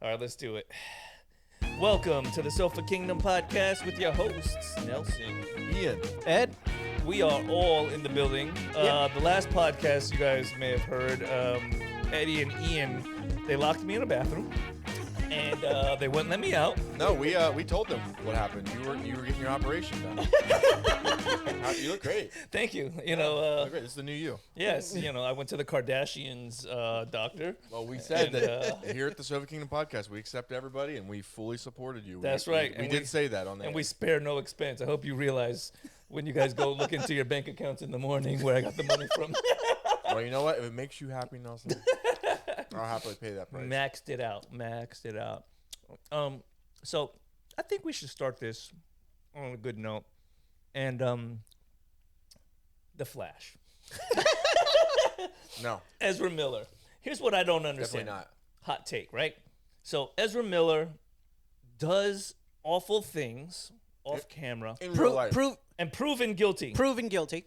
All right, let's do it. Welcome to the Sofa Kingdom podcast with your hosts, Nelson, Ian, Ed. We are all in the building. The last podcast you guys may have heard, Eddie and Ian, they locked me in a bathroom, and they wouldn't let me out. No, we told them what happened. You were getting your operation done. You look great. Thank you. You look great. This is the new you. Yes, I went to the Kardashians' doctor. Well, we said that here at the Sofa Kingdom podcast, we accept everybody and we fully supported you. That's right. We did say that on there. And we spare no expense. I hope you realize when you guys go look into your bank accounts in the morning where I got the money from. Well, you know what? If it makes you happy, Nelson, I'll happily pay that price. Maxed it out. So I think we should start this on a good note. And The Flash. No. Ezra Miller. Here's what I don't understand. Definitely not. Hot take, right? So Ezra Miller does awful things off camera In real life. and proven guilty. Proven guilty.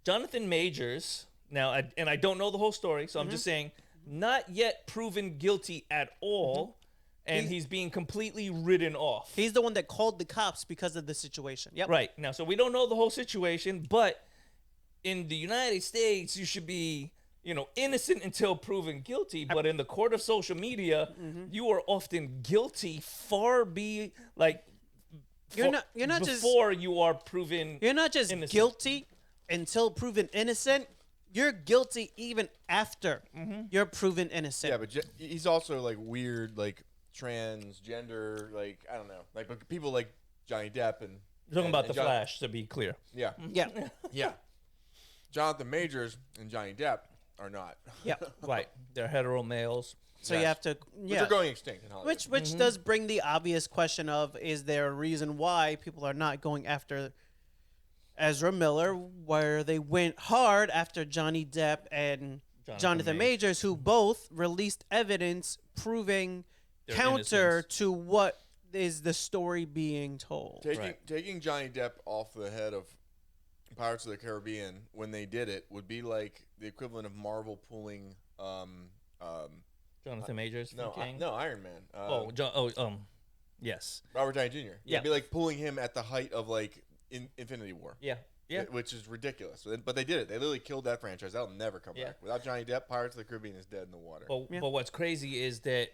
Jonathan Majors, now, I don't know the whole story, so I'm just saying, not yet proven guilty at all, and he's being completely written off. He's the one that called the cops because of the situation. Yep. Right. Now, so we don't know the whole situation, but in the United States, you should be, innocent until proven guilty, but in the court of social media, you are often guilty You're not just before you are proven You're not just innocent. guilty until proven innocent. You're guilty even after you're proven innocent. Yeah, but he's also like weird, like transgender, like I don't know, like but people like Johnny Depp and. You're talking about The Flash, to be clear. Yeah. Yeah. Yeah. Jonathan Majors and Johnny Depp are not. Yeah. Right. They're hetero males. So Yes. you have to Which are going extinct in Hollywood. which does bring the obvious question of, is there a reason why people are not going after Ezra Miller, where they went hard after Johnny Depp and Jonathan Majors, who both released evidence proving Their counter innocence. to what is the story being told. Taking Johnny Depp off the head of Pirates of the Caribbean when they did it would be like the equivalent of Marvel pulling Jonathan Majors from King. no Iron Man. Yes. Robert Downey Jr. Yeah. It'd be like pulling him at the height of like Infinity War. Yeah. Yeah. Which is ridiculous. But they did it. They literally killed that franchise. That'll never come Yeah. back. Without Johnny Depp, Pirates of the Caribbean is dead in the water. But what's crazy is that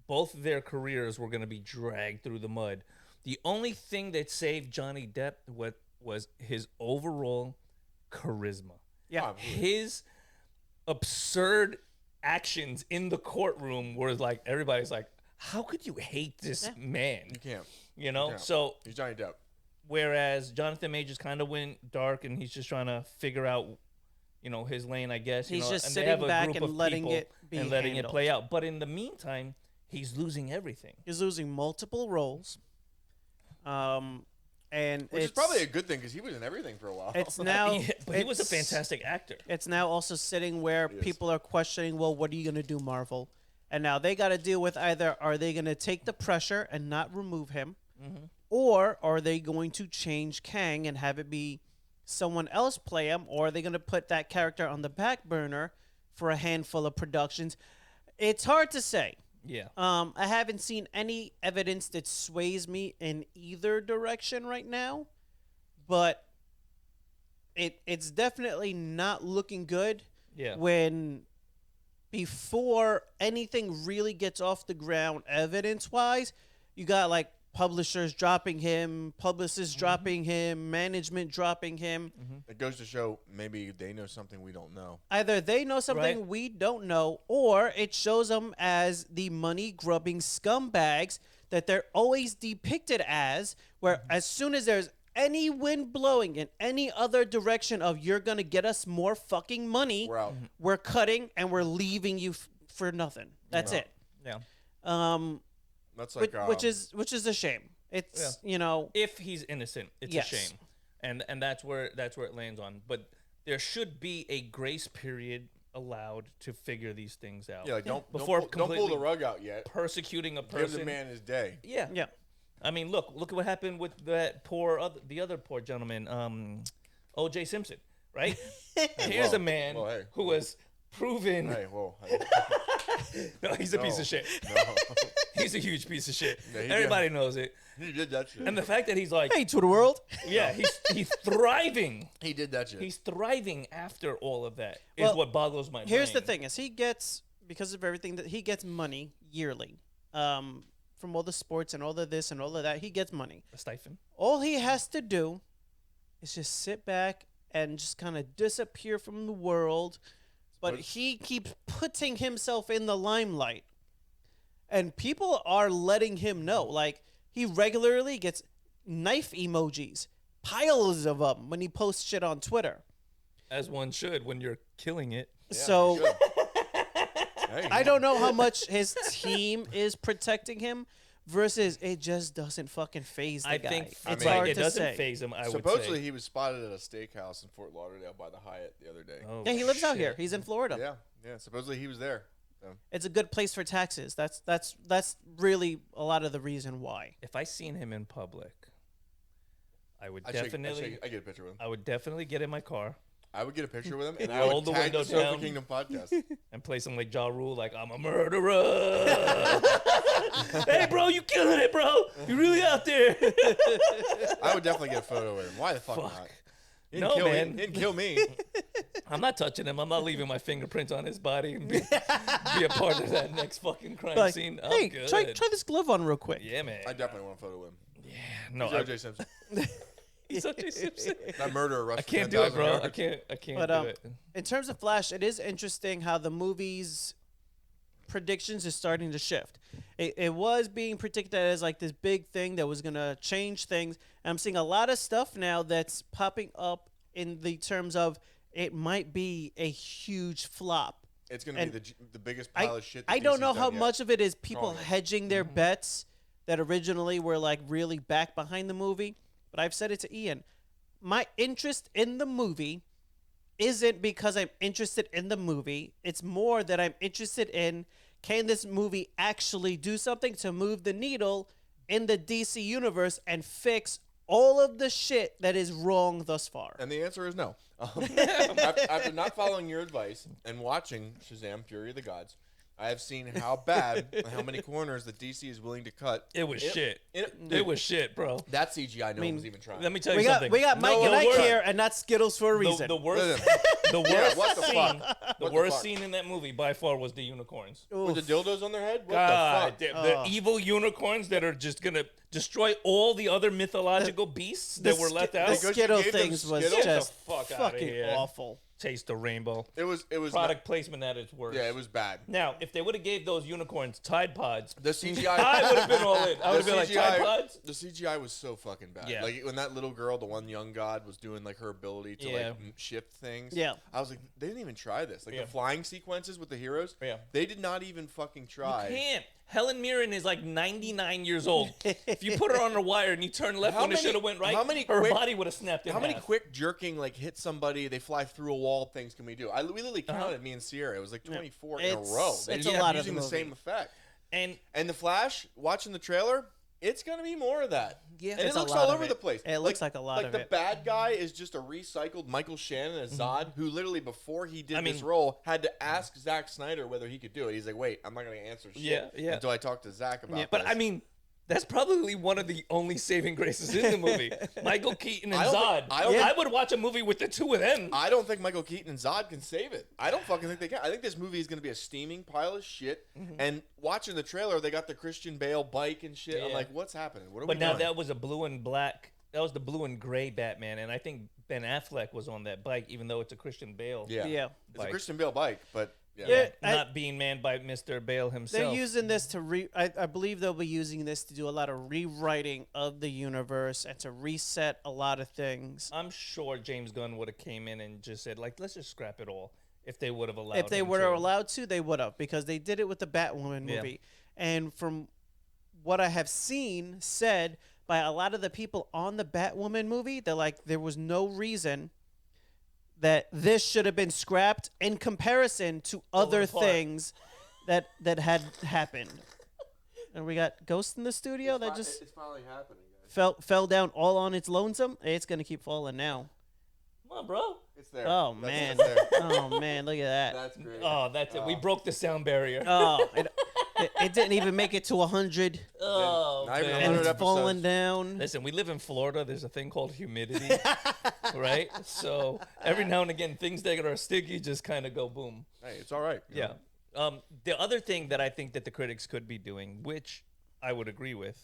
both their careers were going to be dragged through the mud. The only thing that saved Johnny Depp was his overall charisma. Yeah. His absurd actions in the courtroom were like, everybody's like, how could you hate this man? You can't. You So He's Johnny Depp. whereas Jonathan Majors kind of went dark and he's just trying to figure out, his lane, I guess. He's just and they sitting have a back group and of letting people it be and letting it handled. play out. But in the meantime, he's losing everything. He's losing multiple roles. And Which is probably a good thing because he was in everything for a while. it's now But he was a fantastic actor. It's now also sitting where He is. people are questioning, well, what are you going to do, Marvel? And now they got to deal with either are they going to take the pressure and not remove him, or are they going to change Kang and have it be someone else play him, or are they going to put that character on the back burner for a handful of productions? It's hard to say. Yeah. I haven't seen any evidence that sways me in either direction right now, but it's definitely not looking good. Yeah. When before anything really gets off the ground evidence-wise, you got like publishers dropping him, publicists dropping him, management dropping him. It goes to show maybe they know something we don't know. Either they know something Right. we don't know, or it shows them as the money-grubbing scumbags that they're always depicted as, where as soon as there's any wind blowing in any other direction of you're going to get us more fucking money, We're out. we're cutting and we're leaving you for nothing. That's it. Yeah. That's like Which is a shame. It's, If he's innocent, it's Yes. a shame. And that's where it lands on. But there should be a grace period allowed to figure these things out. yeah. Like don't Before pull the completely rug out yet. persecuting a Give person. the man his day. Yeah. Yeah. I mean, look at what happened with the other poor gentleman, O.J. Simpson, right? Here's whoa. a man Whoa, hey. who was proven. Hey, whoa. Hey. No, he's a piece of shit. No. He's he's a huge piece of shit. Yeah, Everybody knows it. He did that shit. And the fact that he's like, Hey, to the world. yeah, he's thriving. He did that shit. He's thriving after all of that. Is Well, what boggles my mind. Here's the thing: is he gets, because of everything that he gets money yearly, from all the sports and all of this and all of that. He gets money. A stipend. All he has to do is just sit back and just kind of disappear from the world. But he keeps putting himself in the limelight, and people are letting him know. Like, he regularly gets knife emojis, piles of them, when he posts shit on Twitter. As one should when you're killing it. Yeah, So he should. Hey, I don't know how much his team is protecting him versus it just doesn't fucking phase the I guy. think It's right, hard it to doesn't say. phase him. I Supposedly would say. he was spotted at a steakhouse in Fort Lauderdale by the Hyatt the other day. Oh, Yeah, he lives out shit. here. He's in Florida. Yeah. Supposedly he was there. So. It's a good place for taxes. That's really a lot of the reason why. If I seen him in public, I would I definitely. get a picture with him. I would definitely get in my car I would get a picture with him, and I Roll would the tag the window Sofa down. Kingdom podcast. and play some like Ja Rule, like I'm a murderer. Hey, bro, you killing it, bro. You really out there? I would definitely get a photo with him. Why the fuck, Fuck. not? No, kill man. Me. He didn't kill me. I'm not touching him. I'm not leaving my fingerprints on his body and be a part of that next fucking crime Like, scene. I'm hey, good. try this glove on real quick. Yeah, man. I definitely want a photo with him. Yeah, no, He's O.J. Simpson. he's O.J. Simpson. That murderer rushed I for can't do it, 10,000 bro. yards. I can't But do it. in terms of Flash, it is interesting how the movie's predictions is starting to shift. It was being predicted as like this big thing that was gonna change things. And I'm seeing a lot of stuff now that's popping up in the terms of it might be a huge flop. It's going to And be the biggest pile of shit. That I don't DC's know how done yet. much of it is people yeah. hedging their bets that originally were like really back behind the movie. But I've said it to Ian. My interest in the movie isn't because I'm interested in the movie. It's more that I'm interested in, can this movie actually do something to move the needle in the DC universe and fix all of the shit that is wrong thus far? And the answer is no. After not following your advice and watching Shazam: Fury of the Gods, I have seen how bad and how many corners that DC is willing to cut. It was shit. It was shit, bro. That CGI no one was even trying. Let me tell you We got something. Mike No, and Ike we're- here, and not Skittles for a reason. The worst, Listen. the Yeah, worst what the scene, fuck? the What the worst fuck? scene in that movie by far was the unicorns. With the dildos on their head? What God, the fuck? the evil unicorns that are just gonna destroy all the other mythological beasts that were left out. The Because you Skittle gave them things was Skittles? just Get the fuck outta fucking here. awful. Taste the rainbow. It was Product placement at its worst. Yeah, it was bad. Now, if they would have gave those unicorns Tide Pods, The CGI. I would have been all in. I would have been like, Tide Pods? The CGI was so fucking bad. Yeah. Like when that little girl, the one young god, was doing like her ability to Yeah. like shift things. Yeah. I was like, they didn't even try this. Like Yeah. the flying sequences with the heroes. Yeah. They did not even fucking try. You can't. Helen Mirren is like 99 years old. If you put her on a wire and you turn left How when it many- should have went right, how many her quick- body would have snapped in How many half. quick jerking, like hit somebody, they fly through a wall things can we do? We literally counted me and Sierra. It was like 24 in a It's- row. They it's just a kept lot of using the the same movie. effect. And And the Flash, watching the trailer, it's gonna be more of that. Yeah. and It's it a looks lot all of over it. the place. It looks like a lot of the it. bad guy is just a recycled Michael Shannon as Zod, who literally before he did this mean- role had to ask Zack Snyder whether he could do it. He's like, "Wait, I'm not gonna answer shit Yeah. until I talk to Zack about." but this." I mean, that's probably one of the only saving graces in the movie. Michael Keaton and I don't Zod. think- I don't think- I would watch a movie with the two of them. I don't think Michael Keaton and Zod can save it. I don't fucking think they can. I think this movie is going to be a steaming pile of shit. And watching the trailer, they got the Christian Bale bike and shit. I'm Yeah. like, what's happening? What are But we now doing? that was a blue and black. That was the blue and gray Batman, and I think Ben Affleck was on that bike, even though it's a Christian Bale. yeah, Yeah. it's Bike. a Christian Bale bike, but yeah. Yeah. Not being manned by Mr. Bale They're himself. using this to I believe they'll be using this to do a lot of rewriting of the universe and to reset a lot of things. I'm sure James Gunn would have came in and just said, like, let's just scrap it all. If they would have allowed. If they him were to. allowed to, they would have, because they did it with the Batwoman Yeah. movie. And from what I have seen said by a lot of the people on the Batwoman movie, they're like, there was no reason that this should have been scrapped in comparison to other apart. things that had happened. And we got Ghost in the studio that just it's finally happening, guys. fell down all on its lonesome. It's gonna keep falling now. Come on, bro. It's there. Oh That's- man, it's there. oh man, look at that. That's great. Oh, that's it. We broke the sound barrier. Oh, It didn't even make it to 100, Oh, Not even man. and 100 it's falling episodes. down. Listen, we live in Florida. There's a thing called humidity, right? So every now and again, things that are sticky just kind of go boom. Hey, it's all right. you Yeah. know? The other thing that I think that the critics could be doing, which I would agree with,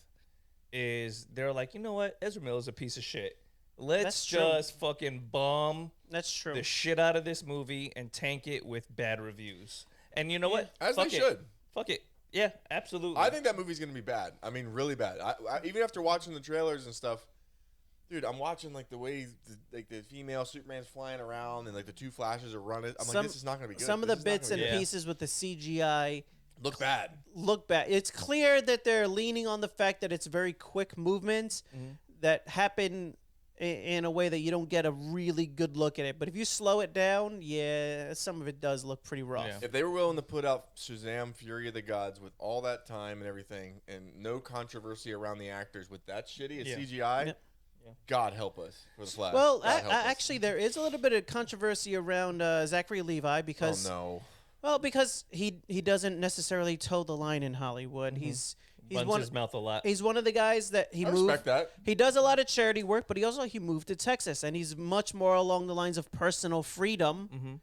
is they're like, you know what? Ezra Miller is a piece of shit. Let's That's true. just fucking bomb That's true. the shit out of this movie and tank it with bad reviews. And you know what? As Fuck they it. should. Fuck it. Yeah, absolutely. I think that movie's gonna be bad. I mean, really bad. Even after watching the trailers and stuff, dude, I'm watching like the way the female Superman's flying around and like the two Flashes are running. I'm like, this is not gonna be good. Some of the This is not bits gonna and be good. pieces with the CGI Look bad. look bad. It's clear that they're leaning on the fact that it's very quick movements that happen in a way that you don't get a really good look at it. But if you slow it down, yeah, some of it does look pretty rough. Yeah. If they were willing to put out Shazam: Fury of the Gods with all that time and everything, and no controversy around the actors with that shitty Yeah. CGI, Yeah. God help us for the Flash. Well, God help us. actually, there is a little bit of controversy around Zachary Levi because, oh no, well, because he doesn't necessarily toe the line in Hollywood. Mm-hmm. He's Runs one his mouth a lot. he's one of the guys that he I moved. respect that. He does a lot of charity work, but he moved to Texas, and he's much more along the lines of personal freedom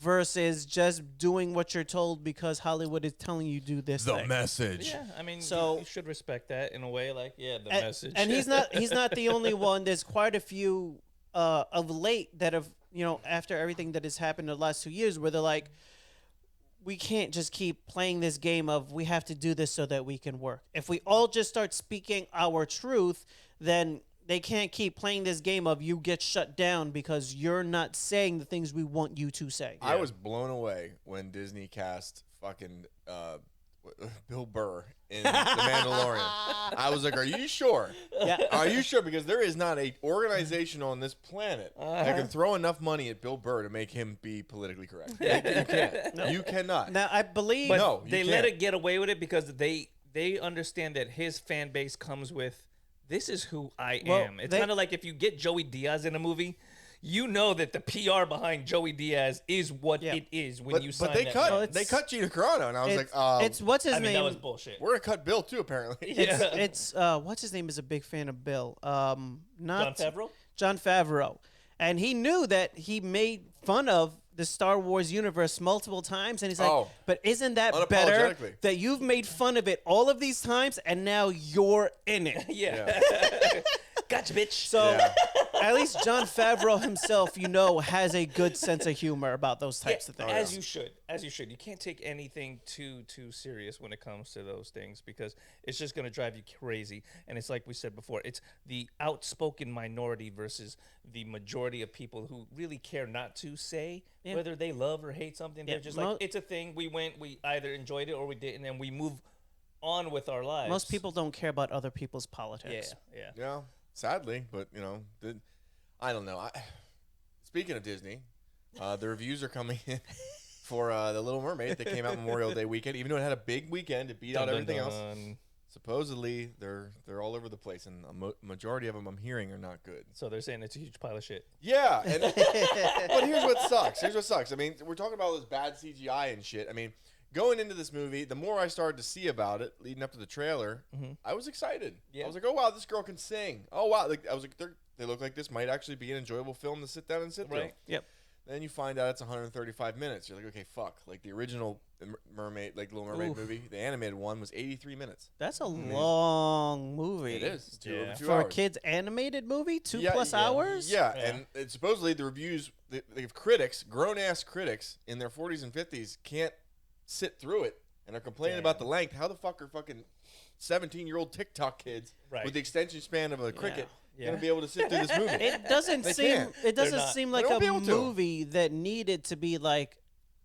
versus just doing what you're told because Hollywood is telling you do this thing. message. Yeah, I mean, So- you should respect that in a way. Like, yeah, the And, message. and he's not the only one. There's quite a few of late that have, after everything that has happened in the last 2 years, where they're like, we can't just keep playing this game of we have to do this so that we can work. If we all just start speaking our truth, then they can't keep playing this game of you get shut down because you're not saying the things we want you to say. I was blown away when Disney cast fucking Bill Burr in The Mandalorian. I was like, are you sure? Yeah. Are you sure? Because there is not a organization on this planet that can throw enough money at Bill Burr to make him be politically correct. You can't. You cannot. Now I believe but No, you they let can't. it get away with it because they understand that his fan base comes with, this is who I Well, am. It's they- kind of like if you get Joey Diaz in a movie, you know that the PR behind Joey Diaz is what Yeah. it is when you sign But they that cut. man. it's- They cut Gina Carano, and I was it's, like, it's what's his I mean, name? that was bullshit. we're gonna cut Bill too, apparently. Yeah. It's what's his name is a big fan of Bill. Not Jon Favreau? Jon Favreau, and he knew that he made fun of the Star Wars universe multiple times, and he's like, Oh. "But isn't that better Unapologetically. that you've made fun of it all of these times, and now you're in it?" Yeah. Gotcha, bitch. So Yeah. at least Jon Favreau himself, has a good sense of humor about those types of things. As you should. As you should. You can't take anything too serious when it comes to those things because it's just going to drive you crazy. And it's like we said before, it's the outspoken minority versus the majority of people who really care not to say Yeah. whether they love or hate something. Yeah, They're just like, it's a thing. We went, we either enjoyed it or we didn't, and we move on with our lives. Most people don't care about other people's Yeah, politics. yeah. Yeah, sadly, but I don't know. Speaking of Disney, the reviews are coming in for The Little Mermaid that came out Memorial Day weekend. Even though it had a big weekend, it beat out Dun, dun, everything else. dun. Supposedly, they're all over the place, and a majority of them I'm hearing are not good. So they're saying it's a huge pile of shit. Yeah, but here's what sucks. I mean, we're talking about all this bad CGI and shit. I mean, going into this movie, the more I started to see about it, leading up to the trailer, I was excited. Yeah. I was like, oh wow, this girl can sing. Oh wow, I was like, they look like this might actually be an enjoyable film to sit down and sit through. Right. Yep. Then you find out it's 135 minutes. You're like, okay, fuck. Like the original Mermaid, like Little Mermaid Oof. movie, the animated one was 83 minutes. That's a long movie. It is. It's Yeah. over 2 For hours. a kid's animated movie, 2+ Yeah, hours. Yeah, Yeah. and it's supposedly the reviews, they have critics, grown ass critics in their 40s and 50s can't sit through it and are complaining about the length. How the fuck are fucking 17-year-old TikTok kids Right. with the extension span of a cricket Yeah. gonna be able to sit through this movie? It doesn't They seem. can't. It doesn't They're not. seem They like won't be a able to. movie that needed to be like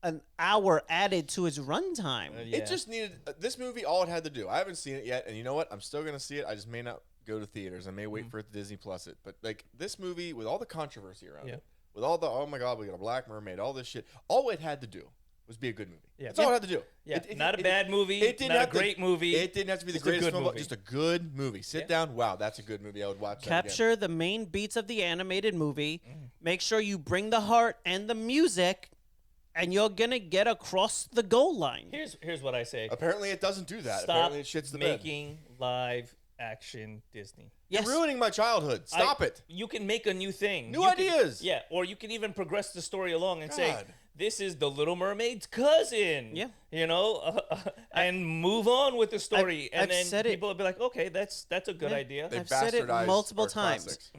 an hour added to its runtime. Yeah. It just needed this movie. All it had to do. I haven't seen it yet, and you know what? I'm still gonna see it. I just may not go to theaters. I may wait for it to Disney Plus it. But like this movie, with all the controversy around Yeah. it, with all the oh my god, we got a black mermaid, all this shit. All it had to do was be a good movie. Yeah. That's all it had to do. Yeah, It- not a bad movie, not a have to- great movie. It didn't have to be the Just a greatest good film, movie. just a good movie. Sit down. Wow, that's a good movie. I would watch that again. Capture the main beats of the animated movie. Mm. Make sure you bring the heart and the music, and you're gonna get across the goal line. Here's what I say. Apparently, it doesn't do that. Stop Apparently, it shits the bed. making live action Disney. You're ruining my childhood. Stop it. You can make a new thing. New ideas. Yeah, or you can even progress the story along and say, God. this is the Little Mermaid's cousin. Yeah. You know, and move on with the story. I've and said then it. people will be like, okay, that's a good idea. They I've said it bastardized multiple our times. classics.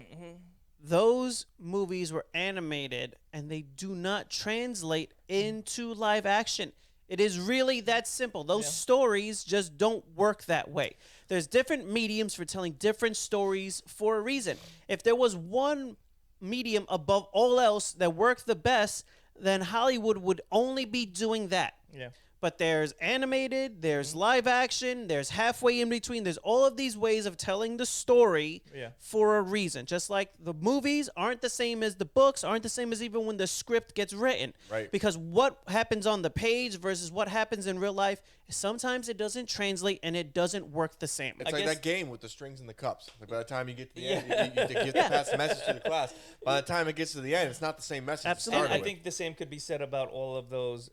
Those movies were animated and they do not translate into live action. It is really that simple. Those stories just don't work that way. There's different mediums for telling different stories for a reason. If there was one medium above all else that worked the best, then Hollywood would only be doing that. Yeah. But there's animated, there's live action, there's halfway in between. There's all of these ways of telling the story for a reason. Just like the movies aren't the same as the books, aren't the same as even when the script gets written. Right. Because what happens on the page versus what happens in real life, sometimes it doesn't translate and it doesn't work the same. It's like that game with the strings and the cups. Like by the time you get to the end, Yeah. you get to pass the message to the class. By the time it gets to the end, it's not the same message. Absolutely. And I think the same could be said about all of those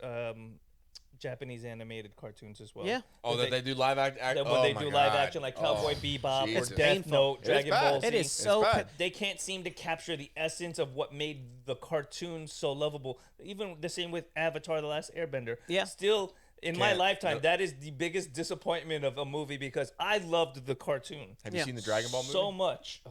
Japanese animated cartoons as well. Yeah. Oh, that they do live act. When they do live action like Cowboy Bebop Jesus. or Death Painful. Note, It's Dragon bad. Ball Z. It is so bad. They can't seem to capture the essence of what made the cartoon so lovable. Even the same with Avatar: The Last Airbender. Yeah. Still, in my Can't. lifetime, Nope. that is the biggest disappointment of a movie because I loved the cartoon Have you Yeah. seen the Dragon Ball movie? so much.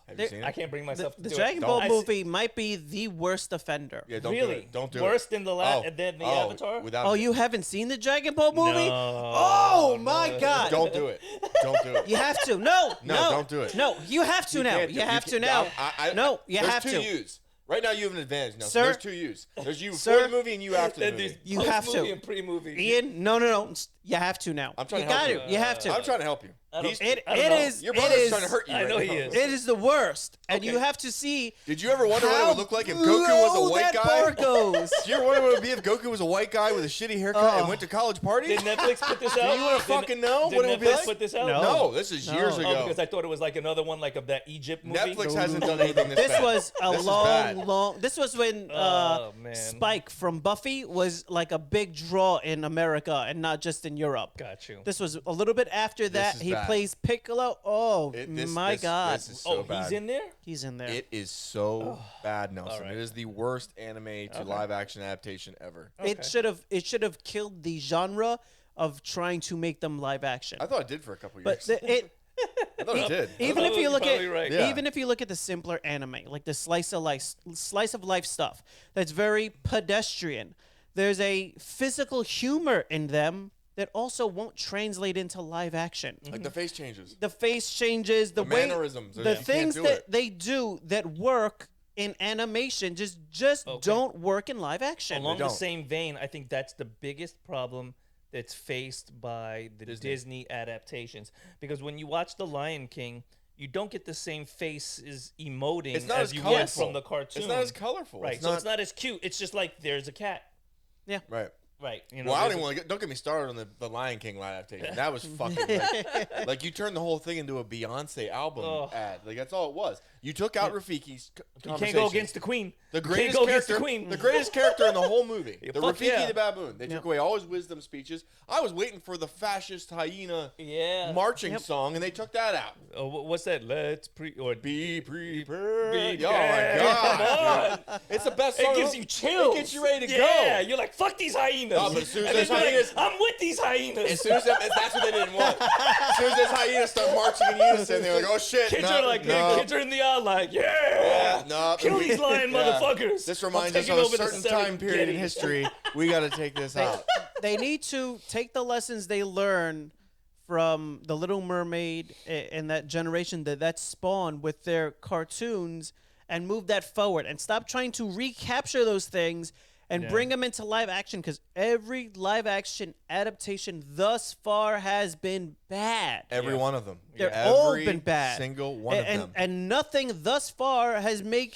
Have you seen it? I can't bring myself The to do Dragon it. Ball I movie might be the worst offender. Yeah, don't do really? it. Don't do Worse it. than the than the Oh, Avatar? Without Oh, you haven't seen the Dragon Ball movie? No, Oh my God! Don't do it. Don't do it. You have to. No, No, don't do it. No, you have to now. can't do You it. have to can't- now. No, you there's have two to. U's. Right now, you have an advantage. No, Sir? there's two U's. There's you Sir? before the movie and you after the Then movie. there's You have post-movie to. and pre-movie. Ian, no. You have to now. I'm trying you to help got you. You have to. I'm trying to help you. I don't- He's- It I don't know. is. Your it brother's is- trying to hurt you I right know now. he is. It is the worst, and Okay. you have to see. Did you ever wonder what it would look like if Goku was a low white that guy? bar goes. Did you ever wonder what it would be if Goku was a white guy with a shitty haircut and went to college parties? Did Netflix put this out? Do you want to fucking know Did what it would be Netflix like? put this out? No. No, this is years No. ago. Oh, because I thought it was like another one, like of that Egypt movie. Netflix hasn't done anything this This bad. was a This is bad. long. This was when Oh, man. Spike from Buffy was like a big draw in America and not just in Europe. Got you. This was a little bit after that. is He bad. plays Piccolo. Oh my This God, is so bad. He's in there? he's in there. It is so bad, Nelson. All right. It is the worst anime to live action adaptation ever. Okay. It should have killed the genre of trying to make them live action. I thought it did for a couple But years. it I thought it did. even if Oh, you you're look at probably right. Yeah. even if you look at the simpler anime, like the slice of life stuff, that's very pedestrian. There's a physical humor in them that also won't translate into live action. Like the face changes. The face changes, the way, mannerisms, the you can't things do that it. they do that work in animation just don't work in live action. Along the don't. same vein, I think that's the biggest problem that's faced by the Disney adaptations. Because when you watch The Lion King, you don't get the same faces emoting It's not as as you colorful. get from the cartoon. It's not as colorful. Right, so it's not as cute. It's just like there's a cat. Yeah. Right. Right. You know, Well, I there's don't a- want to don't get me started on the Lion King live adaptation. That was fucking like you turned the whole thing into a Beyonce album Ugh. ad. Like that's all it was. You took out Rafiki's You can't go against the queen. the You can't greatest go against character, the queen. the greatest character in the whole movie, the fuck Rafiki yeah. the baboon. They took away all his wisdom speeches. I was waiting for the fascist hyena Yeah. marching song, and they took that out. Oh, what's that? Let's Be prepared. Be- Oh Yeah, my god, come on. it's the best song. It gives you chills. It gets you ready to Yeah, go. you're like, fuck these hyenas. Oh, but as soon as And then those you're like, hyenas- I'm with these hyenas. As soon as that's what they didn't want. As soon as those hyenas start marching in unison, they're like, "Oh shit!" Kids no, are like, no. kids are in the aisle like, yeah, No, kill these lion Yeah. motherfuckers. This I'm reminds us taking of a over the certain time period in Serengeti. history. We got to take this out. They need to take the lessons they learn from the Little Mermaid and that generation that spawned with their cartoons and move that forward and stop trying to recapture those things and bring them into live action, because every live action adaptation thus far has been bad. Every one of them. They're Every all been bad. Single one of them. And nothing thus far has made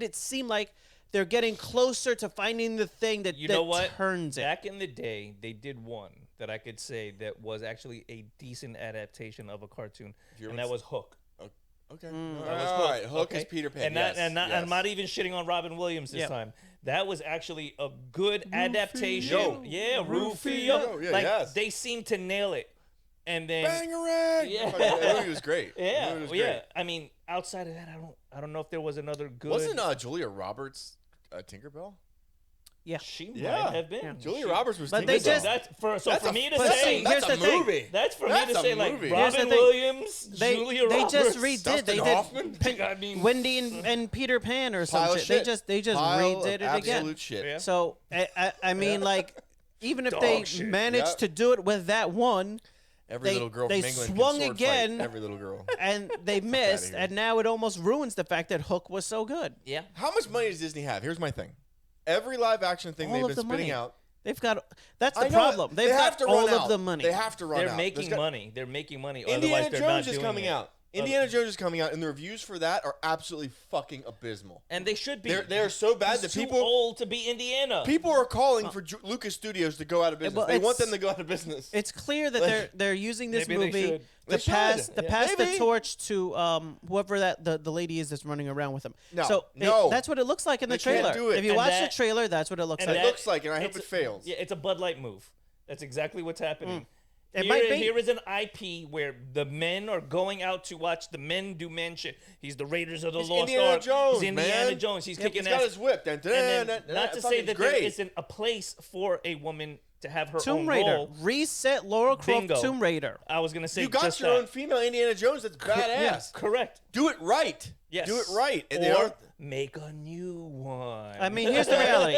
it seem like they're getting closer to finding the thing that, You know that what? turns it. Back in the day, they did one that I could say that was actually a decent adaptation of a cartoon, and that was Hook. Okay. Mm. That was All right. Hook okay? is Peter Pan. And yes. and yes. I'm not even shitting on Robin Williams this Yeah. time. That was actually a good adaptation. Yo. Yeah, Rufio. Rufio. Yeah, like yes. they seemed to nail it. And then Bangarang. Yeah. That movie was great. yeah, That movie was yeah. great. I mean, outside of that, I don't know if there was another good. Wasn't Julia Roberts Tinkerbell? Yeah. She Yeah. might have been. Yeah. Julia Roberts was But Tinkerbell. they just- That's for That's for a- me to but say. see, that's here's a the thing. movie. That's for That's me to a say. Like movie. Here's the Robin thing. Williams, They Julia they Roberts. just redid. Dustin They Hoffman? did I mean, Wendy and Peter Pan or some Pile of shit. shit. They just Pile redid of it again. absolute shit. Yeah. So I mean, like, even if Dog they shit. managed Yep. to do it with that one, Every They- little girl they from England can swung sword again. Fight. Every little girl. and they missed, here. and now it almost ruins the fact that Hook was so good. yeah. How much money does Disney have? Here's my thing. Every live action thing All they've of been the spitting money. out. They've got. That's I the know problem. it. They've They got have to all run out. of the money. They have to run They're out. making There's got- money. They're making money. Indiana Otherwise, they're Jones not is doing coming it. out. Indiana Jones is coming out, and the reviews for that are absolutely fucking abysmal. And they should be. They're so bad He's that too people old to be Indiana. people are calling for Lucas Studios to go out of business. well, They want it's- them to go out of business. It's clear that Like- they're using this Maybe they movie should. They to pass should. to Yeah. pass the Maybe. torch to whoever the lady is that's running around with him. No, So no. that's what it looks like in the They can't trailer. do it. If you And watch that- the trailer, that's what it looks and like. It that- looks like, and I hope it's- it fails. Yeah, it's a Bud Light move. That's exactly what's happening. It Here, might be. here is an IP where the men are going out to watch the men do men shit. He's the Raiders of the He's Lost Indiana Ark. Jones, He's Indiana man. Jones. He's Yep, kicking he's got ass. his whip. And then, not to say fucking that great. there isn't a place for a woman to have her Tomb own Raider. role. Reset Laura Croft Bingo. Tomb Raider. I was gonna say You got just your that. own female Indiana Jones. That's badass. Correct. Do it right. Yes. Do it right. And they Or are- make a new one. I mean, here's the reality.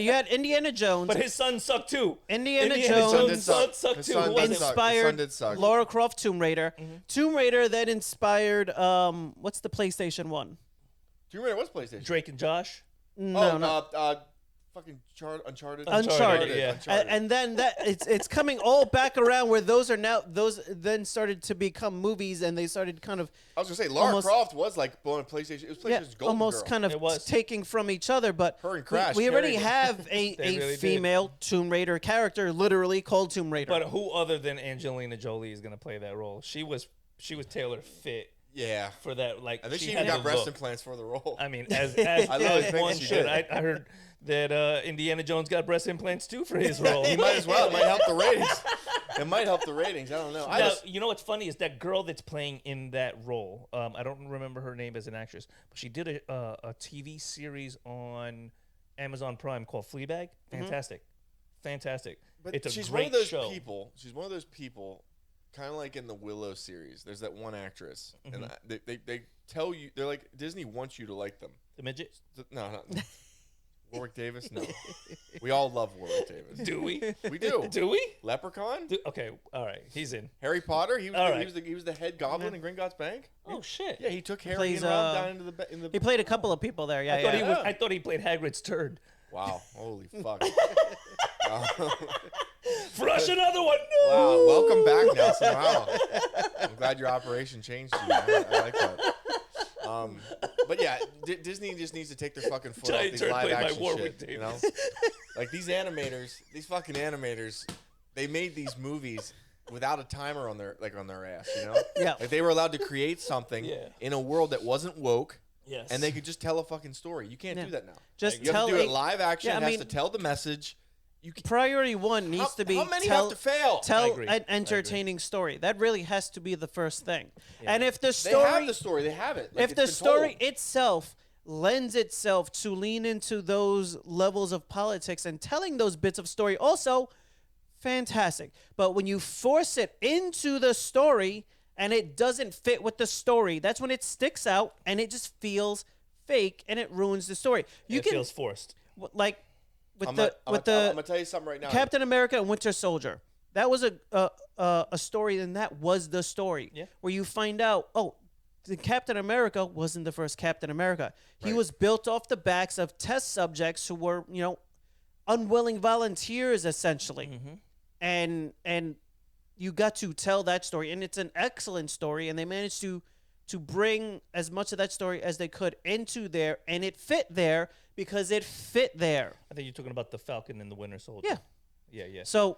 You had Indiana Jones. but his son sucked too. Indiana His son Jones did suck. sucked His too. son Who did was it? suck. His son inspired did suck. Laura Croft Tomb Raider. Mm-hmm. Tomb Raider that inspired what's the PlayStation one? Do you remember what's PlayStation? Drake and Josh. No, no. Fucking Uncharted. Uncharted, yeah. Uncharted. And then that it's coming all back around where those then started to become movies and they started kind of I was gonna say Lara almost- Croft was like on PlayStation. It was PlayStation's Golden almost Girl. kind of It was. taking from each other. But Her and Crash we already carried it. have a They really did. female Tomb Raider character, literally called Tomb Raider. But who other than Angelina Jolie is gonna play that role? She was tailor fit Yeah. for that. Like I think she had even got the breast look. implants for the role. I mean, as I love as thinking one she should. did. I heard that Indiana Jones got breast implants too for his role. He might as well. It might help the ratings. It might help the ratings. I don't know. Now, you know what's funny is that girl that's playing in that role. I don't remember her name as an actress, but she did a TV series on Amazon Prime called Fleabag. Fantastic, fantastic. But It's a she's great one of those show. people. She's one of those people, kind of like in the Willow series. There's that one actress, Mm-hmm. and they tell you they're like Disney wants you to like them. The midget? No, not Warwick Davis. No, we all love Warwick Davis. Do we? We do. Do we? Leprechaun, Okay, all right. He's in. Harry Potter. He was All the, right. he was the head goblin in Gringotts Bank. Oh shit! Yeah, he took Harry plays, and Rob down into the in the. he played a couple of people there. Yeah, I thought yeah. he was. I thought he played Hagrid's turd. Wow! Holy fuck! Brush another one. No. Wow! Welcome back, Nelson. Wow! I'm glad your operation changed you. I like that. But yeah, Disney just needs to take their fucking foot off Giant these turd live played by action Warwick shit. You know, like these fucking animators, they made these movies without a timer on their ass. You know, Yeah. like they were allowed to create something Yeah. in a world that wasn't woke. Yes. And they could just tell a fucking story. You can't Yeah. do that now. Just You have tell to do it a- live action. Yeah, I it has mean- to tell the message. You can, Priority one needs to be how many tell, have to fail? I tell agree. an entertaining story. That really has to be the first thing. Yeah. And if the They story have the story. They have it. Like, if it's the been story told. itself lends itself to lean into those levels of politics and telling those bits of story also fantastic. But when you force it into the story and it doesn't fit with the story, that's when it sticks out and it just feels fake and it ruins the story. You it can feels forced. like with I'm the gonna tell you something right now. Captain America and Winter Soldier. That was a story, and that was the story. Yeah. Where you find out, oh, the Captain America wasn't the first Captain America. He Right. was built off the backs of test subjects who were, unwilling volunteers essentially. Mm-hmm. And you got to tell that story, and it's an excellent story, and they managed to bring as much of that story as they could into there, and it fit there because it fit there. I think you're talking about the Falcon and the Winter Soldier. Yeah. Yeah. So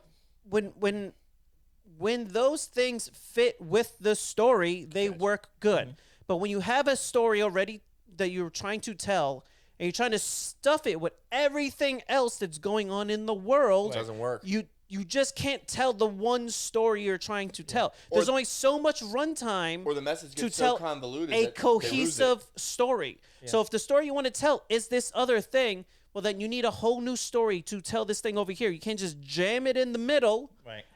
when those things fit with the story, they work good. But when you have a story already that you're trying to tell, and you're trying to stuff it with everything else that's going on in the world, It doesn't work. You just can't tell the one story you're trying to tell. There's only so much runtime Or the message to gets so tell convoluted a that they lose it. cohesive story. So if the story you want to tell is this other thing, well, then you need a whole new story to tell this thing over here. You can't just jam it in the middle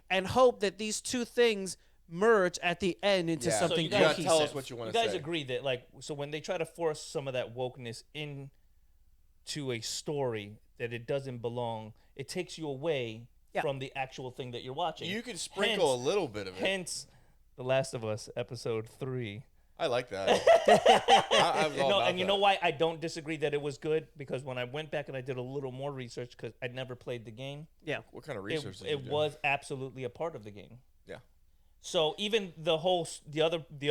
and hope that these two things merge at the end into something So you cohesive. gotta tell us what you want to say. You guys agree that, like, so when they try to force some of that wokeness into a story that it doesn't belong, it takes you away from the actual thing that you're watching. You can sprinkle a little bit of it. Hence, The Last of Us, episode 3. I like that. I was all No, about and you that. know why I don't disagree that it was good? Because when I went back and I did a little more research, because I'd never played the game, What kind of research did you it do? was absolutely a part of the game. Yeah. So even the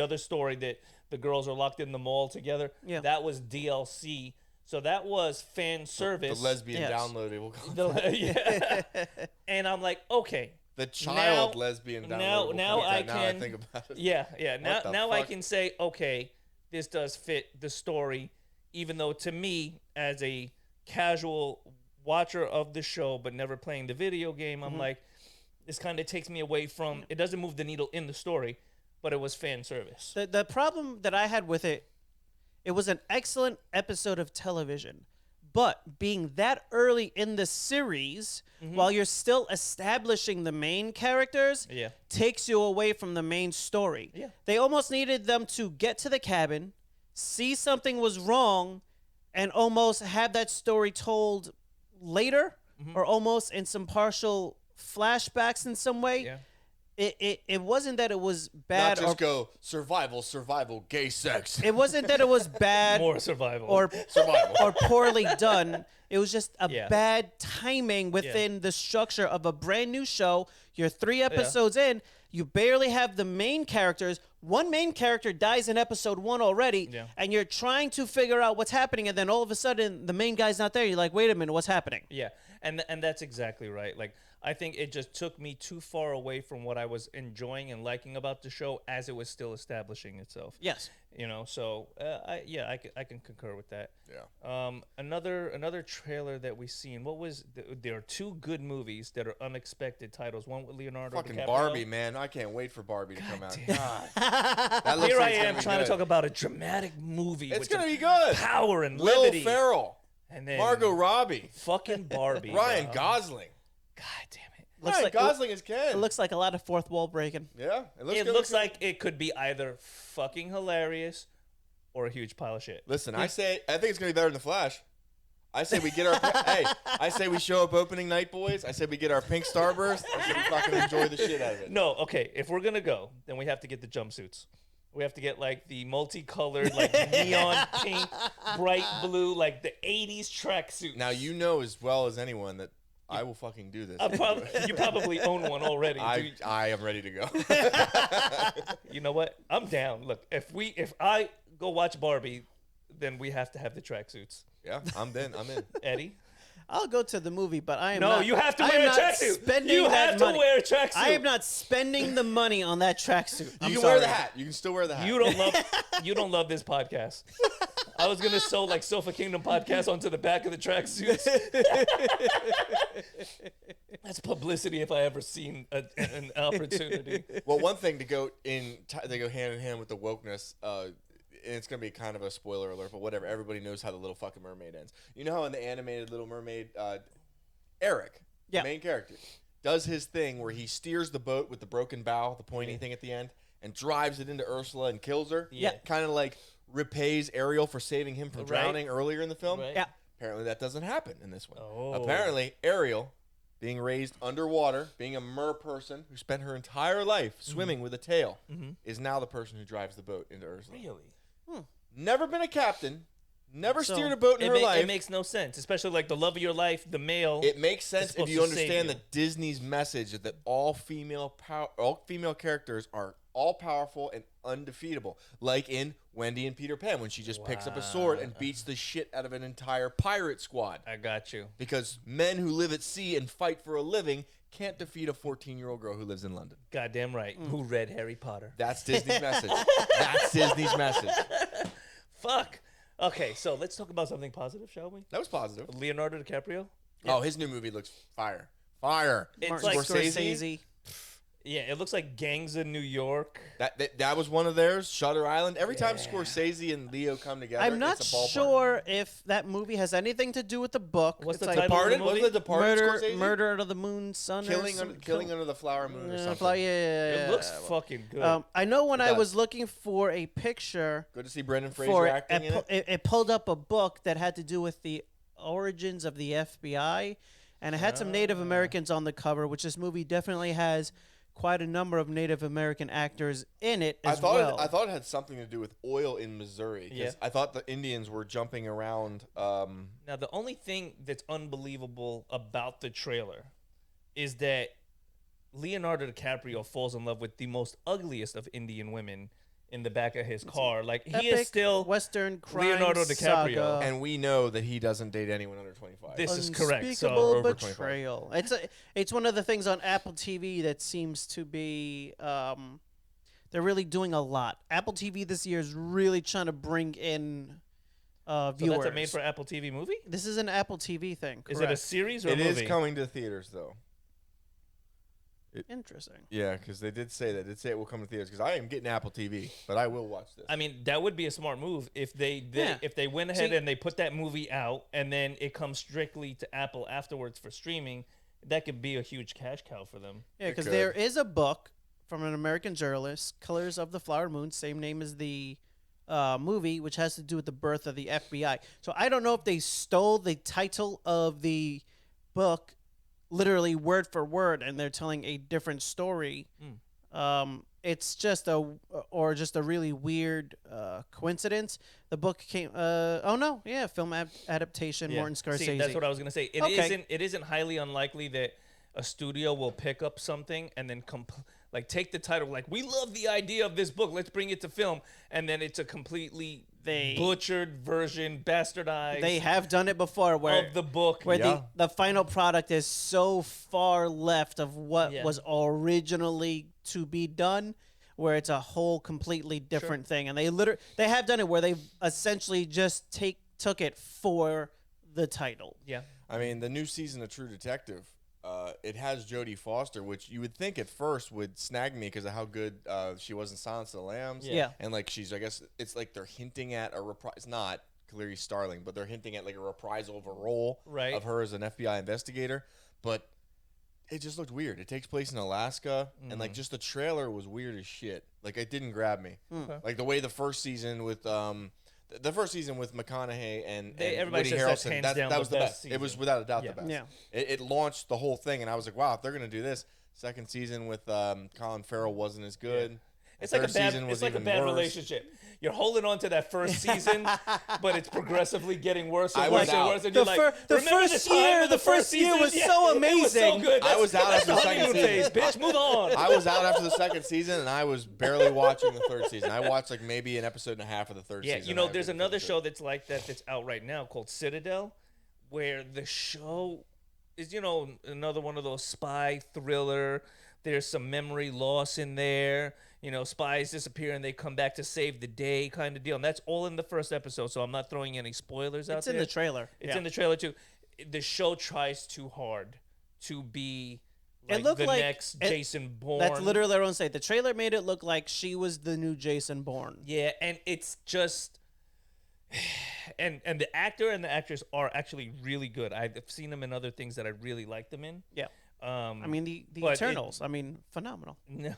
other story that the girls are locked in the mall together, that was DLC. So that was fan service. The lesbian Yes. downloadable content. And I'm like, okay. The child Now- lesbian now- downloadable now content. I Now I can- think about it. Yeah. What the Now I fuck? can say, okay, this does fit the story, even though to me, as a casual watcher of the show but never playing the video game, I'm like, this kind of takes me away from. It doesn't move the needle in the story, but it was fan service. The problem that I had with it, it was an excellent episode of television, but being that early in the series, while you're still establishing the main characters, takes you away from the main story. Yeah. They almost needed them to get to the cabin, see something was wrong, and almost have that story told later, or almost in some partial flashbacks in some way. Yeah. It wasn't that it was bad Not just or go survival, gay sex. it wasn't that it was bad More survival. or Survival. or poorly done. It was just a Yeah. bad timing within the structure of a brand new show. You're 3 episodes in. You barely have the main characters. One main character dies in episode 1 already, and you're trying to figure out what's happening, and then all of a sudden the main guy's not there. You're like, wait a minute, what's happening? Yeah, and that's exactly right. Like, I think it just took me too far away from what I was enjoying and liking about the show as it was still establishing itself. Yes. You know, so I can concur with that. Yeah. Another trailer that we seen. What was there are 2 good movies that are unexpected titles. One with Leonardo Fucking DiCaprio. Barbie, man. I can't wait for Barbie to come out. damn. God. That looks Here like I it's gonna am be trying to good. talk about a dramatic movie. It's with going to some be good. power and Will levity. Ferrell. And then Margot Robbie. fucking Barbie. Ryan bro. Gosling. God damn it. Looks Ryan Gosling is Ken. It looks like a lot of fourth wall breaking. Yeah. It looks It good. looks like it could be either fucking hilarious or a huge pile of shit. Listen, I think it's going to be better than The Flash. I say we get our hey. I say we show up opening night, boys. I say we get our pink starburst. I say we fucking enjoy the shit out of it. No, okay. If we're gonna go, then we have to get the jumpsuits. We have to get like the multicolored, like neon pink, bright blue, like the '80s tracksuits. Now you know as well as anyone that I will fucking do this. You probably own one already. I am ready to go. You know what? I'm down. Look, if I go watch Barbie, then we have to have the tracksuits. Yeah, I'm in. Eddie. I'll go to the movie, but I am No, not. you have to I wear am a not tracksuit. spending You that have to money. wear a tracksuit. I am not spending the money on that tracksuit. You can wear the hat. You can still wear the hat. You don't love this podcast. I was gonna sew like Sofa Kingdom podcast onto the back of the tracksuits. That's publicity if I ever seen an opportunity. Well, one thing to go they go hand in hand with the wokeness. And it's gonna be kind of a spoiler alert, but whatever. Everybody knows how the Little fucking Mermaid ends. You know how in the animated Little Mermaid, Eric, the main character, does his thing where he steers the boat with the broken bow, the pointy thing at the end, and drives it into Ursula and kills her. Yeah. Kind of like repays Ariel for saving him from drowning earlier in the film. Right. Yeah. Apparently that doesn't happen in this one. Oh. Apparently Ariel, being raised underwater, being a mer person who spent her entire life swimming with a tail, is now the person who drives the boat into Ursula. Really? Never been a captain, never So, steered a boat in her life. It makes no sense, especially like the love of your life, the male. It makes sense if supposed you to save understand you. that Disney's message that all female characters are all-powerful and undefeatable, like in Wendy and Peter Pan when she just picks up a sword and beats the shit out of an entire pirate squad. I got you. Because men who live at sea and fight for a living can't defeat a 14-year-old girl who lives in London. Goddamn right. Who read Harry Potter? That's Disney's message. That's Disney's message. Fuck. Okay, so let's talk about something positive, shall we? That was positive. Leonardo DiCaprio. Oh, his new movie looks fire. Fire. It's Martin like Scorsese. Yeah, it looks like Gangs in New York. That was one of theirs. Shutter Island. Every time Scorsese and Leo come together, I'm not it's a ballpark. sure if that movie has anything to do with the book. What's It's the like title of the Departed? movie? Wasn't it Departed? Scorsese? Murder under the Moon, Sun, Killing under the flower moon or something. It looks fucking good. I know when I does. was looking for a picture Good to see Brendan Fraser for acting in it. it pulled up a book that had to do with the origins of the FBI, and it had some Native Americans on the cover, which this movie definitely has quite a number of Native American actors in it as well. I thought it had something to do with oil in Missouri. 'Cause Yeah. I thought the Indians were jumping around. Now, the only thing that's unbelievable about the trailer is that Leonardo DiCaprio falls in love with the most ugliest of Indian women in the back of his car. Like, he is Epic still Western crime Leonardo DiCaprio. saga. and we know that he doesn't date anyone under 25. This is correct. Unspeakable So, over betrayal. It's one of the things on Apple TV that seems to be they're really doing a lot. Apple TV this year is really trying to bring in so viewers. that's a made for Apple TV movie? This is an Apple TV thing. Is it a correct. series or It a is movie? coming to theaters though. Interesting? Yeah, because they did say that. They did say it will come to theaters. Because I am getting Apple TV, but I will watch this. I mean, that would be a smart move if they Yeah. if they went ahead See- and they put that movie out and then it comes strictly to Apple afterwards for streaming. That could be a huge cash cow for them. Yeah, because could. there is a book from an American journalist, Colors of the Flower Moon, same name as the movie, which has to do with the birth of the FBI. So I don't know if they stole the title of the book literally word for word and they're telling a different story. It's just a really weird coincidence. The book came film adaptation, Martin Scorsese. See, that's what I was gonna say. It isn't highly unlikely that a studio will pick up something and then take the title, like, we love the idea of this book, let's bring it to film, and then it's a completely butchered version, bastardized. They have done it before where of the book. where the final product is so far left of what Yeah. was originally to be done, where it's a whole completely different thing. And they have done it where they essentially just took it for the title. Yeah. I mean, the new season of True Detective, it has Jodie Foster, which you would think at first would snag me because of how good she was in Silence of the Lambs. Yeah. And like I guess it's like they're hinting at a reprise. It's not Clarice Starling, but they're hinting at like a reprisal of a role of her as an FBI investigator. But it just looked weird. It takes place in Alaska, and like just the trailer was weird as shit. Like it didn't grab me. Like the way the first season with McConaughey and everybody Woody says that's Harrelson, hands down that was the the best best. It was season. without a doubt Yeah. the best. Yeah. It launched the whole thing, and I was like, wow, if they're gonna do this. Second season with Colin Farrell wasn't as good. It's like a Third bad, season was it's like a even bad worse. relationship. You're holding on to that first season, but it's progressively getting worse and I worse was and out. worse. And The you're like, the "Remember first time year- of the first year season? was Yeah, so It was so amazing." good. I was out That's after the second honeymoon phase, season. bitch. Move on. I was out after the second season, and I was barely watching the third season. I watched like maybe an episode and a half of the third Yeah, season. you know, I there's didn't another finish it. show that's like that that's out right now called Citadel, where the show is, another one of those spy thriller. There's some memory loss in there. Spies disappear and they come back to save the day kind of deal. And that's all in the first episode, so I'm not throwing any spoilers out It's there. in the trailer. It's in the trailer, too. The show tries too hard to be like looked the like- next it- Jason Bourne. That's literally what I want to say. The trailer made it look like she was the new Jason Bourne. Yeah, and it's just... And the actor and the actress are actually really good. I've seen them in other things that I really like them in. Yeah. I mean, the but Eternals. Phenomenal. No,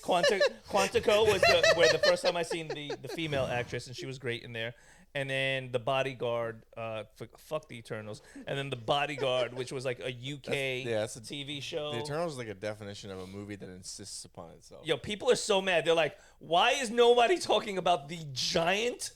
Quantico was where the first time I seen the female actress, and she was great in there. And then The Bodyguard, fuck the Eternals. And then The Bodyguard, which was like a UK that's a TV show. The Eternals is like a definition of a movie that insists upon itself. Yo, people are so mad. They're like, why is nobody talking about the giant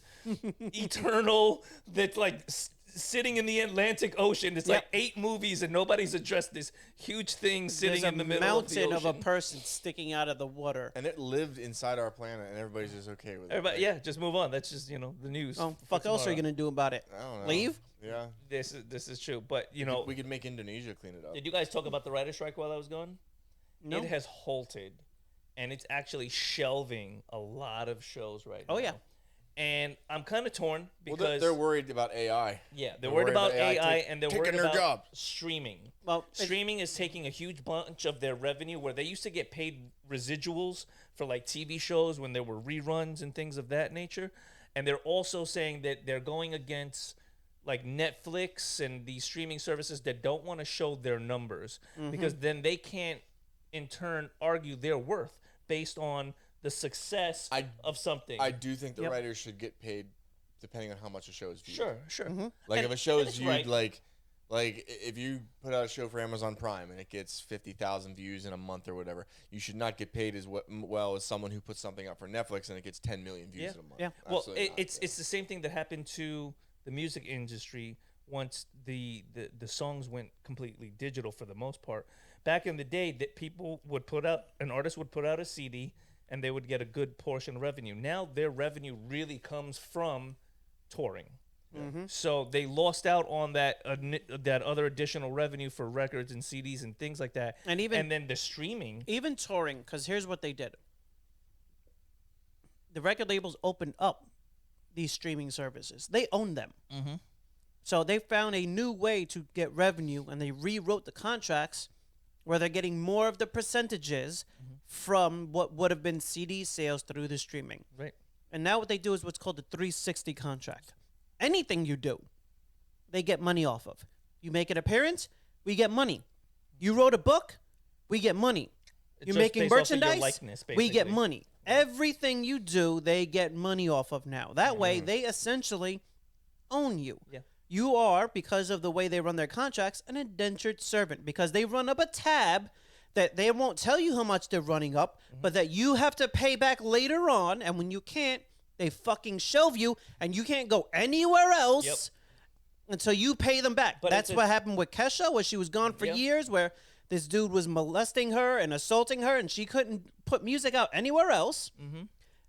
Eternal that like sitting in the Atlantic Ocean. It's like 8 movies and nobody's addressed this huge thing sitting in the middle of the ocean. There's a mountain of a person sticking out of the water. And it lived inside our planet, and everybody's just okay with it. Everybody, yeah, just move on. That's just, the news. Oh, fuck else are you going to do about it? I don't know. Leave? Yeah. This is true. But, we could make Indonesia clean it up. Did you guys talk about the writer's strike while I was gone? No. It has halted, and it's actually shelving a lot of shows right now. Oh, yeah. And I'm kind of torn because they're worried about AI. Yeah, they're worried about AI and they're worried about job. streaming. Well, streaming is taking a huge bunch of their revenue where they used to get paid residuals for like TV shows when there were reruns and things of that nature. And they're also saying that they're going against like Netflix and these streaming services that don't want to show their numbers because then they can't in turn argue their worth based on the success of something. I do think the writers should get paid depending on how much a show is viewed. Sure. Like if a show is viewed right. like if you put out a show for Amazon Prime and it gets 50,000 views in a month or whatever, you should not get paid as well as someone who puts something up for Netflix and it gets 10 million views in a month. Yeah. Well, it's the same thing that happened to the music industry once the songs went completely digital for the most part. Back in the day, that an artist would put out a CD and they would get a good portion of revenue. Now their revenue really comes from touring. So they lost out on that other additional revenue for records and CDs and things like that. And then the streaming. Even touring, because here's what they did. The record labels opened up these streaming services. They own them. So they found a new way to get revenue, and they rewrote the contracts where they're getting more of the percentages from what would have been CD sales through the streaming. Right. And now what they do is what's called the 360 contract. Anything you do, they get money off of. You make an appearance, we get money. You wrote a book, we get money. You're making merchandise, likeness, we get money. Everything you do, they get money off of now. That way, they essentially own you. Yeah. You are, because of the way they run their contracts, an indentured servant because they run up a tab that they won't tell you how much they're running up, but that you have to pay back later on. And when you can't, they fucking shelve you and you can't go anywhere else until you pay them back. But that's what happened with Kesha, where she was gone for years, where this dude was molesting her and assaulting her and she couldn't put music out anywhere else.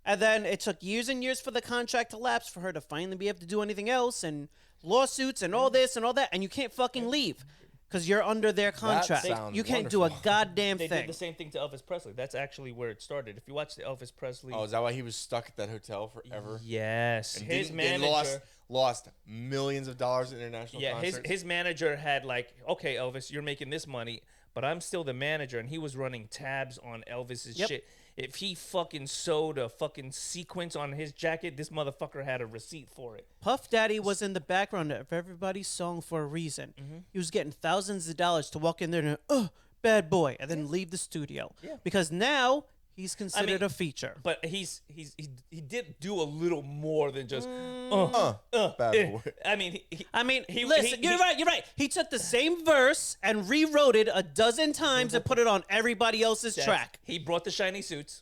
And then it took years and years for the contract to lapse for her to finally be able to do anything else, and lawsuits and all this and all that, and you can't fucking leave because you're under their contract. You can't do a goddamn thing. They did the same thing to Elvis Presley. That's actually where it started. If you watch the Elvis Presley... Oh, is that why he was stuck at that hotel forever? Yes. And his manager... Lost millions of dollars in international concerts? Yeah, his manager had like, okay, Elvis, you're making this money, but I'm still the manager, and he was running tabs on Elvis's shit. If he fucking sewed a fucking sequence on his jacket, this motherfucker had a receipt for it. Puff Daddy was in the background of everybody's song for a reason. He was getting thousands of dollars to walk in there and, bad boy, and then leave the studio. Yeah. Because now he's considered a feature. But he did do a little more than just bad boy. Listen, you're right. He took the same verse and rewrote it a dozen times and put it on everybody else's track. He brought the shiny suits.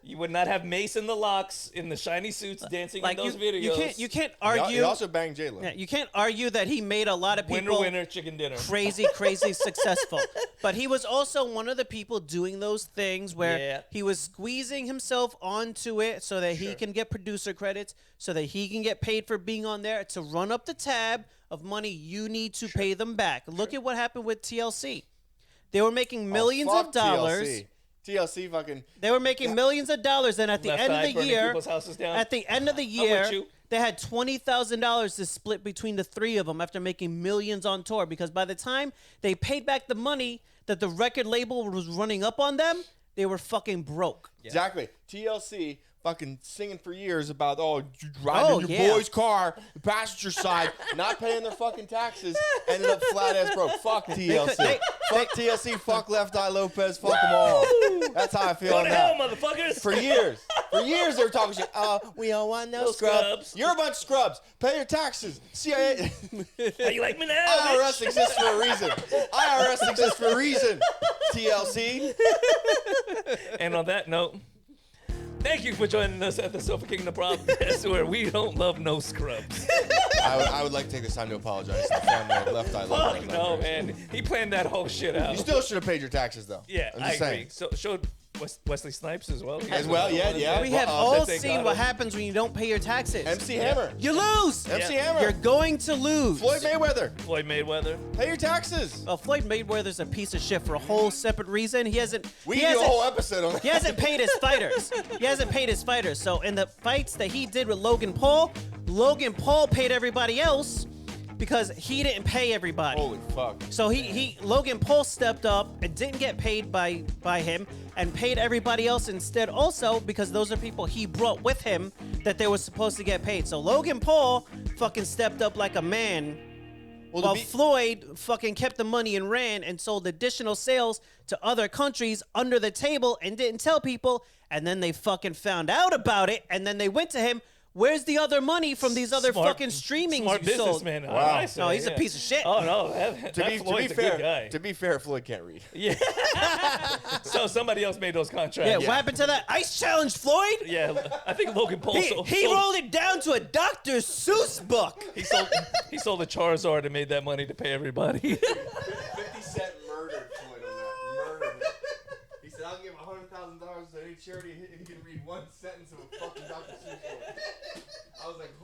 You would not have Mace and the Locks in the shiny suits dancing in those videos. You can't argue. He also banged J-Lo. Yeah, you can't argue that he made a lot of people winner, chicken dinner. crazy successful. But he was also one of the people doing those things where he was squeezing himself onto it so that he can get producer credits, so that he can get paid for being on there to run up the tab of money you need to pay them back. Look at what happened with TLC. They were making millions of dollars. TLC fucking... They were making millions of dollars, and at the end of the year, they had $20,000 to split between the three of them after making millions on tour, because by the time they paid back the money that the record label was running up on them, they were fucking broke. Yeah. Exactly. TLC fucking singing for years about, driving your boy's car, the passenger side, not paying their fucking taxes, ended up flat ass broke. Fuck TLC. Fuck TLC, fuck Left Eye Lopez, fuck them all. That's how I feel on that. Go to hell, motherfuckers. For years they were talking shit. We don't want no scrubs. You're a bunch of scrubs. Pay your taxes. CIA. How you like me now? IRS exists for a reason. IRS exists for a reason. TLC. And on that note, Thank you for joining us at the Sofa Kingdom podcast, where we don't love no scrubs. I would like to take this time to apologize to the family of Left Eye Love. Fuck no, man. He planned that whole shit out. You still should have paid your taxes, though. Yeah, I'm I just agree. saying. So showed Wesley Snipes as well. As well, yeah. We have Well, all they seen got what him. happens when you don't pay your taxes. MC Hammer. You lose. MC Yeah. Hammer. You're going to lose. Floyd Mayweather. Floyd Mayweather. Pay your taxes. Well, Floyd Mayweather's a piece of shit for a whole separate reason. He hasn't. We he do a hasn't, whole episode on that. He hasn't paid his fighters. He hasn't paid his fighters. So in the fights that he did with Logan Paul paid everybody else because he didn't pay everybody. Holy fuck. So Logan Paul stepped up and didn't get paid by him and paid everybody else instead also because those are people he brought with him that they were supposed to get paid. So Logan Paul fucking stepped up like a man while Floyd fucking kept the money and ran and sold additional sales to other countries under the table and didn't tell people, and then they fucking found out about it and then they went to him. Where's the other money from these other fucking streamings Smart you sold? businessman. Wow. No, he's a piece of shit. Oh no, To Floyd's be a good guy. fair, to be fair, Floyd can't read. Yeah. So somebody else made those contracts. Yeah, what happened to that Ice Challenge, Floyd? Yeah, I think Logan Paul He rolled it down to a Dr. Seuss book. He sold the Charizard and made that money to pay everybody. 50 Cent murdered Floyd on that. Murdered him. He said, I'll give him $100,000 to any charity if he can read one sentence of a fucking Dr. Seuss book. I was like,